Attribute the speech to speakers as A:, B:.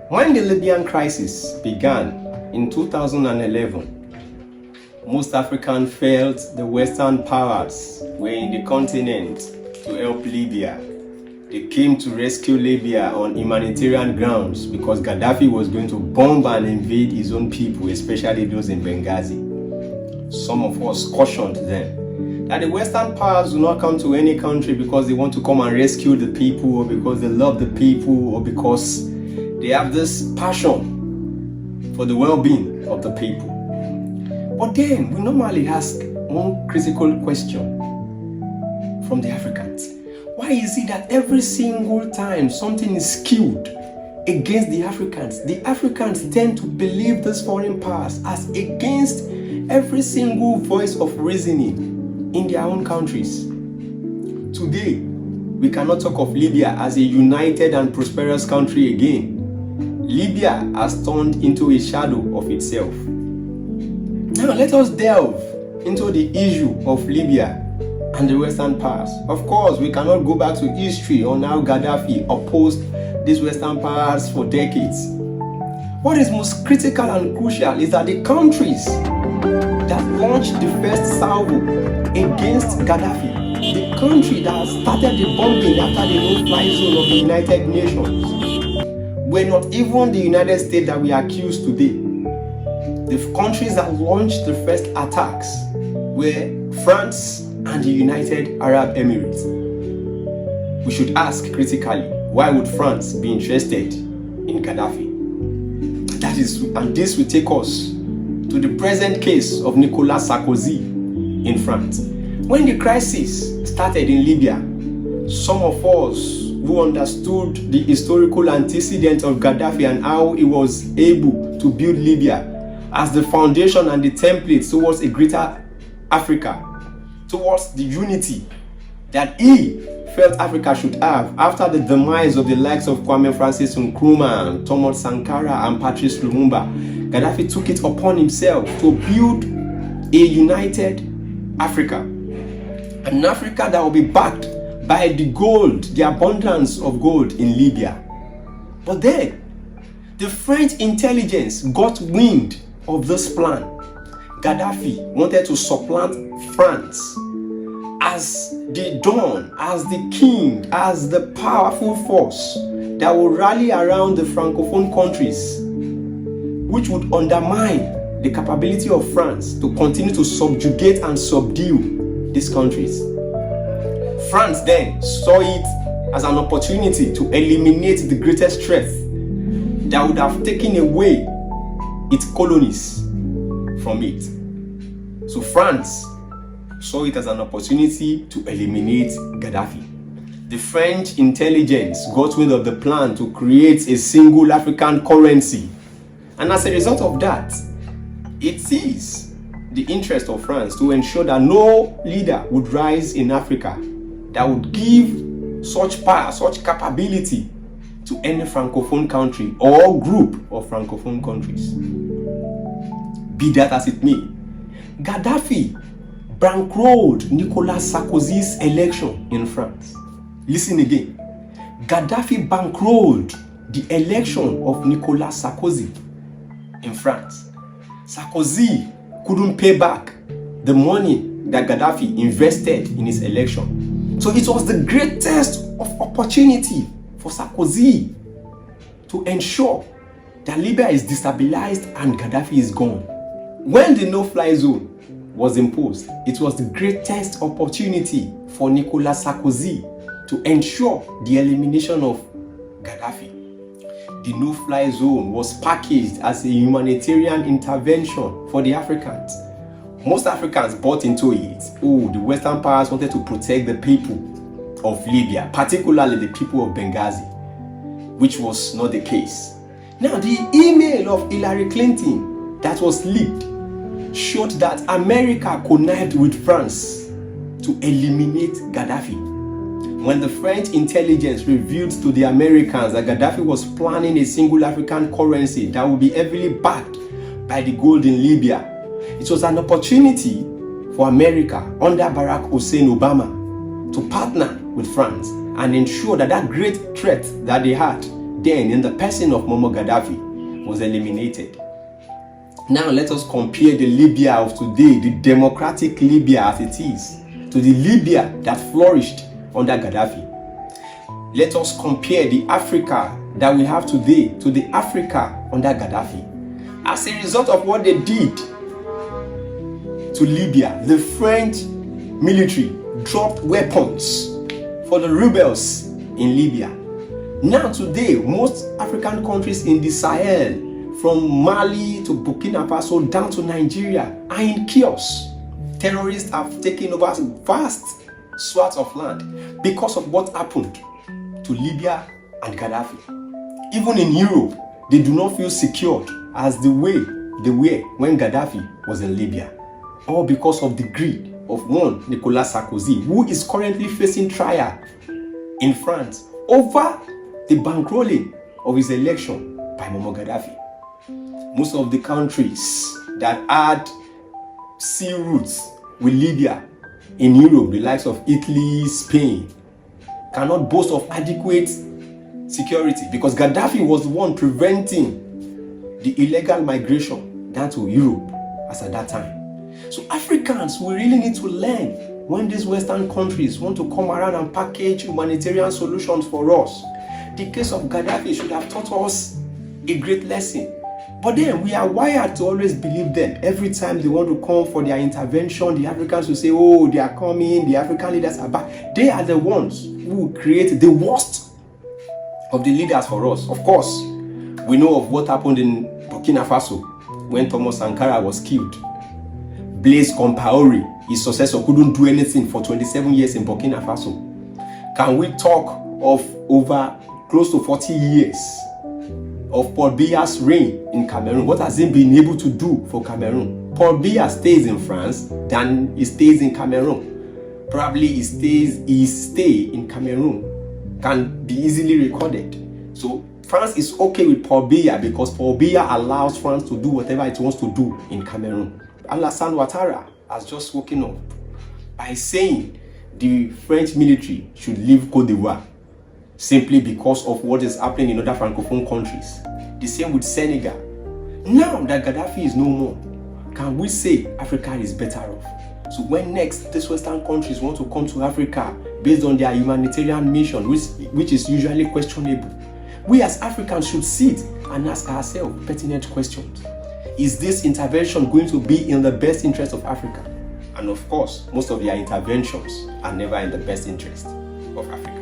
A: When the Libyan crisis began in 2011, most Africans felt the Western powers were in the continent to help Libya. They came to rescue Libya on humanitarian grounds because Gaddafi was going to bomb and invade his own people, especially those in Benghazi. Some of us cautioned them that the Western powers do not come to any country because they want to come and rescue the people, or because they love the people, or because they have this passion for the well-being of the people. But then we normally ask one critical question from the Africans. Why is it that every single time something is skewed against the Africans tend to believe these foreign powers as against every single voice of reasoning in their own countries? Today, we cannot talk of Libya as a united and prosperous country again. Libya has turned into a shadow of itself. Now let us delve into the issue of Libya and the Western powers. Of course, we cannot go back to history on how Gaddafi opposed these Western powers for decades. What is most critical and crucial is that the countries that launched the first salvo against Gaddafi, the country that started the bombing after the no-fly zone of the United Nations, were not even the United States that we accuse today. The countries that launched the first attacks were France and the United Arab Emirates. We should ask critically, why would France be interested in Gaddafi? And this will take us to the present case of Nicolas Sarkozy in France. When the crisis started in Libya, some of us who understood the historical antecedents of Gaddafi and how he was able to build Libya as the foundation and the template towards a greater Africa, towards the unity that he felt Africa should have after the demise of the likes of Kwame Francis Nkrumah, Thomas Sankara and Patrice Lumumba. Gaddafi took it upon himself to build a united Africa, an Africa that will be backed by the gold, the abundance of gold in Libya. But then, the French intelligence got wind of this plan. Gaddafi wanted to supplant France as the Don, as the king, as the powerful force that would rally around the Francophone countries, which would undermine the capability of France to continue to subjugate and subdue these countries. France then saw it as an opportunity to eliminate the greatest threat that would have taken away its colonies from it. So France saw it as an opportunity to eliminate Gaddafi. The French intelligence got wind of the plan to create a single African currency. And as a result of that, it is the interest of France to ensure that no leader would rise in Africa that would give such power, such capability to any Francophone country or group of Francophone countries. Be that as it may, Gaddafi bankrolled Nicolas Sarkozy's election in France. Listen again. Gaddafi bankrolled the election of Nicolas Sarkozy in France. Sarkozy couldn't pay back the money that Gaddafi invested in his election. So it was the greatest of opportunity for Sarkozy to ensure that Libya is destabilized and Gaddafi is gone. When the no-fly zone was imposed, it was the greatest opportunity for Nicolas Sarkozy to ensure the elimination of Gaddafi. The no-fly zone was packaged as a humanitarian intervention for the Africans. Most Africans bought into it. Oh, the Western powers wanted to protect the people of Libya, particularly the people of Benghazi, which was not the case. Now, the email of Hillary Clinton that was leaked showed that America connived with France to eliminate Gaddafi. When the French intelligence revealed to the Americans that Gaddafi was planning a single African currency that would be heavily backed by the gold in Libya, it was an opportunity for America under Barack Hussein Obama to partner with France and ensure that that great threat that they had then in the person of Muammar Gaddafi was eliminated. Now let us compare the Libya of today, the democratic Libya as it is, to the Libya that flourished under Gaddafi. Let us compare the Africa that we have today to the Africa under Gaddafi. As a result of what they did to Libya, the French military dropped weapons for the rebels in Libya. Now today, most African countries in the Sahel, from Mali to Burkina Faso down to Nigeria, are in chaos. Terrorists have taken over vast swaths of land because of what happened to Libya and Gaddafi. Even in Europe, they do not feel secured as the way they were when Gaddafi was in Libya. All because of the greed of one Nicolas Sarkozy, who is currently facing trial in France over the bankrolling of his election by Muammar Gaddafi. Most of the countries that had sea routes with Libya in Europe, the likes of Italy, Spain, cannot boast of adequate security because Gaddafi was the one preventing the illegal migration down to Europe as at that time. So Africans, we really need to learn when these Western countries want to come around and package humanitarian solutions for us. The case of Gaddafi should have taught us a great lesson. But then we are wired to always believe them. Every time they want to come for their intervention, the Africans will say, oh, they are coming, the African leaders are back. They are the ones who create the worst of the leaders for us. Of course, we know of what happened in Burkina Faso when Thomas Sankara was killed. Blaise Compaoré, his successor, couldn't do anything for 27 years in Burkina Faso. Can we talk of over close to 40 years of Paul Biya's reign in Cameroon? What has he been able to do for Cameroon? Paul Biya stays in France than he stays in Cameroon. Probably his stay in Cameroon can be easily recorded. So France is okay with Paul Biya because Paul Biya allows France to do whatever it wants to do in Cameroon. Alassane Ouattara has just woken up by saying the French military should leave Cote d'Ivoire simply because of what is happening in other Francophone countries. The same with Senegal. Now that Gaddafi is no more, can we say Africa is better off? So when next these Western countries want to come to Africa based on their humanitarian mission, which is usually questionable, we as Africans should sit and ask ourselves pertinent questions. Is this intervention going to be in the best interest of Africa? And of course, most of their interventions are never in the best interest of Africa.